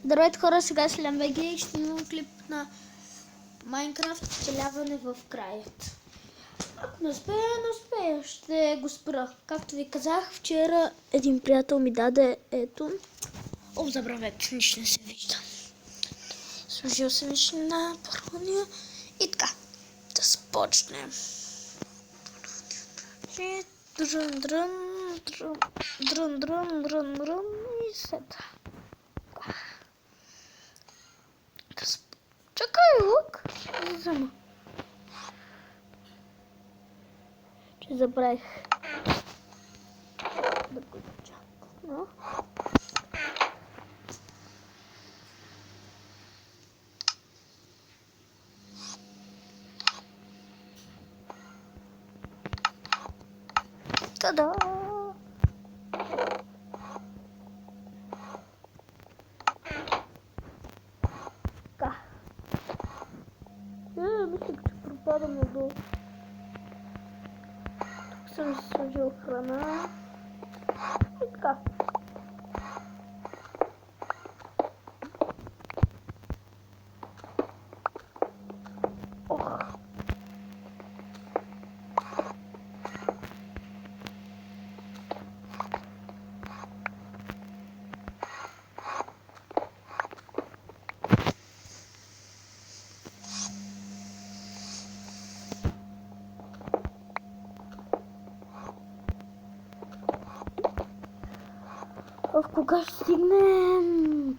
Здравейте хора, сега с ЛМВГ и ще имам клип на Майнкрафт оцеляване в краят. Ако не успея, ще го спра. Както ви казах, вчера един приятел ми даде ето. О, забравете, нищо не се вижда. Сложил съм нищо на парония и така. Да започнем. Дрън и сета. Чакай, лук. Не взема. Че забравих да го чакам. Та-да! Така. Мисля, че пропадам надолу. Тук съм си сложил храна. И така. Ох! В кога ще стигнем?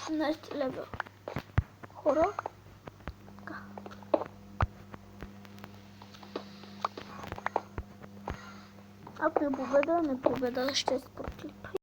17 левел. Хора. Така. Ако не победа, ще е спорт клип.